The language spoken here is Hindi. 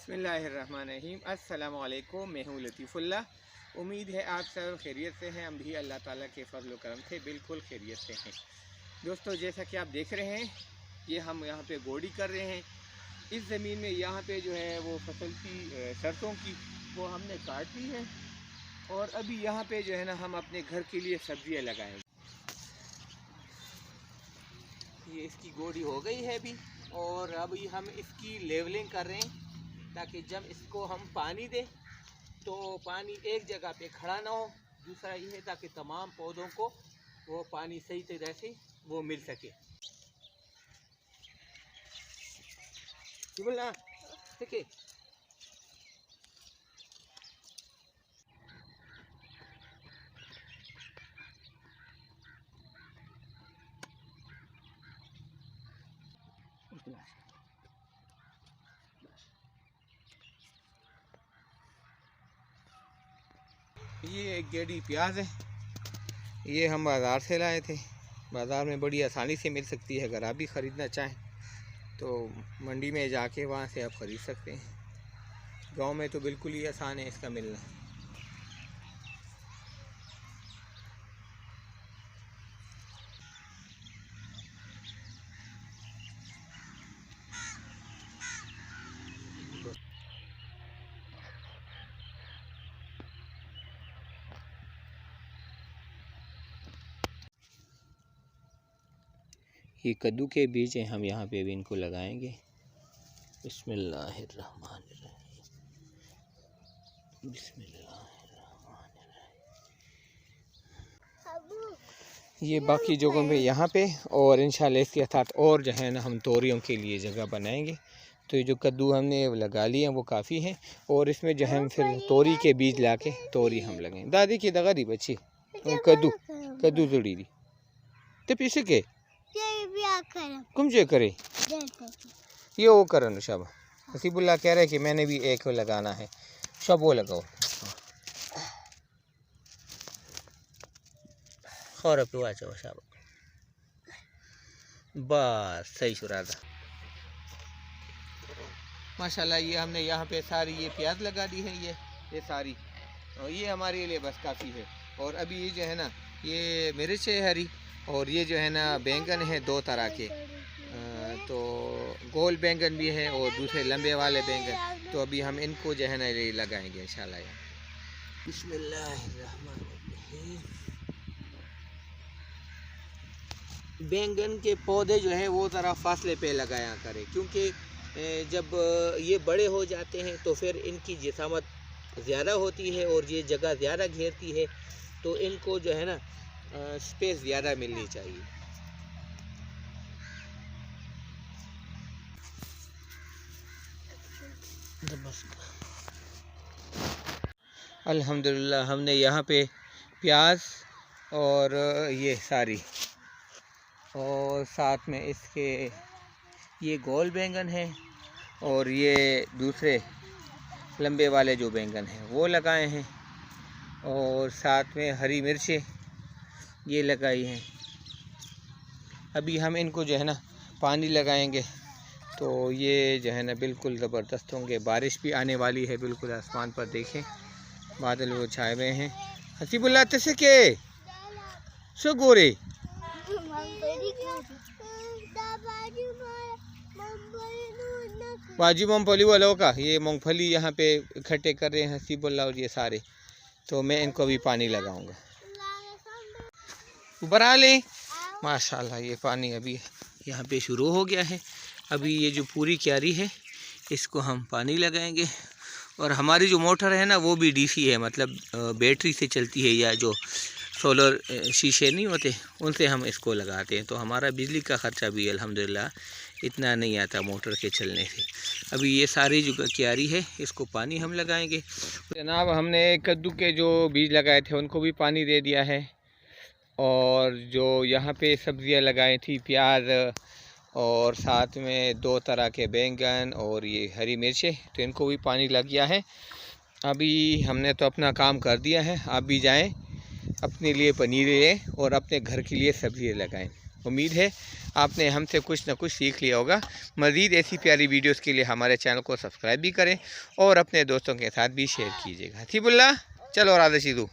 बिस्मिल्लाहिर्रहमानिर्रहीम। अस्सलामु अलैकुम। मैं हूँ लतीफ़ुल्लाह। उम्मीद है आप सब खैरियत से हैं। हम भी अल्लाह ताला के फजल करम से बिल्कुल खैरियत से हैं। दोस्तों, जैसा कि आप देख रहे हैं, ये हम यहाँ पे गोड़ी कर रहे हैं। इस ज़मीन में यहाँ पे जो है वो फसल की सरसों की वो हमने काट ली है और अभी यहाँ पे जो है ना हम अपने घर के लिए सब्जियाँ लगाएंगे। ये इसकी गोड़ी हो गई है अभी और अभी हम इसकी लेवलिंग कर रहे हैं ताकि जब इसको हम पानी दें तो पानी एक जगह पे खड़ा ना हो। दूसरा ये है ताकि तमाम पौधों को वो पानी सही तरह से वो मिल सके। बोलना ठीक है। ये एक गेड़ी प्याज है। ये हम बाज़ार से लाए थे। बाज़ार में बड़ी आसानी से मिल सकती है। अगर आप भी ख़रीदना चाहें तो मंडी में जाके वहाँ से आप ख़रीद सकते हैं। गांव में तो बिल्कुल ही आसान है इसका मिलना। ये कद्दू के बीज हैं, हम यहाँ पे भी इनको लगाएंगे। बिस्मिल्लाहिर्रहमानिर्रहीम, बिस्मिल्लाहिर्रहमानिर्रहीम। ये बाकी जगहों पे यहाँ पे और इंशाल्लाह इसके साथ और जो है ना हम तोरियों के लिए जगह बनाएंगे। तो ये जो कद्दू हमने लगा लिए हैं वो काफ़ी हैं और इसमें जो है हम फिर तोरी के बीज ला के तोरी हम लगाएंगे। दादी की दगा दी बच्ची कद्दू कद्दू जोड़ी दी तो पीछे के कुम जे करे ये वो करन शाबा। हसीबुल्लाह कह रहे कि मैंने भी एक लगाना है। सब वो लगाओ और पे आ जाओ शाबा। बस सही शुरादा माशाल्लाह। ये हमने यहाँ पे सारी ये प्याज लगा दी है। ये सारी और ये हमारे लिए बस काफ़ी है। और अभी ये जो है ना ये मिर्च है हरी और ये जो है ना बैंगन है दो तरह के। तो गोल बैंगन भी है और दूसरे लंबे वाले बैंगन। तो अभी हम इनको जो है ना ये लगाएंगे इंशाल्लाह। बिस्मिल्लाहिर्रहमानिर्रहीम। बैंगन के पौधे जो है वो ज़रा फासले पे लगाया करें क्योंकि जब ये बड़े हो जाते हैं तो फिर इनकी जिसामत ज़्यादा होती है और ये जगह ज़्यादा घेरती है। तो इनको जो है ना स्पेस ज़्यादा मिलनी चाहिए। अल्हम्दुलिल्लाह हमने यहाँ पे प्याज और ये सारी और साथ में इसके ये गोल बैंगन है और ये दूसरे लंबे वाले जो बैंगन हैं वो लगाए हैं और साथ में हरी मिर्चें ये लगाई हैं। अभी हम इनको जो है ना पानी लगाएंगे तो ये जो है ना बिल्कुल ज़बरदस्त होंगे। बारिश भी आने वाली है। बिल्कुल आसमान पर देखें बादल वो छाए हुए हैं। हसीबुल्लाह तसे के सो गोरे बाजू मूँगफली वालों का ये मूँगफली यहाँ पे इकट्ठे कर रहे हैं हसीबुल्लाह और ये सारे। तो मैं इनको भी पानी लगाऊंगा। ऊपर आ ले माशाल्लाह। ये पानी अभी यहाँ पे शुरू हो गया है। अभी ये जो पूरी क्यारी है इसको हम पानी लगाएंगे और हमारी जो मोटर है ना वो भी डीसी है, मतलब बैटरी से चलती है या जो सोलर शीशे नहीं होते उनसे हम इसको लगाते हैं। तो हमारा बिजली का ख़र्चा भी अल्हम्दुलिल्लाह इतना नहीं आता मोटर के चलने से। अभी ये सारी जो क्यारी है इसको पानी हम लगाएंगे। जनाब हमने कद्दू के जो बीज लगाए थे उनको भी पानी दे दिया है और जो यहाँ पे सब्ज़ियाँ लगाई थी प्याज और साथ में दो तरह के बैंगन और ये हरी मिर्चें तो इनको भी पानी लग गया है। अभी हमने तो अपना काम कर दिया है। आप भी जाएं अपने लिए पनीर लें और अपने घर के लिए सब्ज़ियाँ लगाएं। उम्मीद है आपने हमसे कुछ न कुछ सीख लिया होगा। मज़ीद ऐसी प्यारी वीडियोस के लिए हमारे चैनल को सब्सक्राइब भी करें और अपने दोस्तों के साथ भी शेयर कीजिएगा। हसीबुल्लाह, चलो राधा शीदू।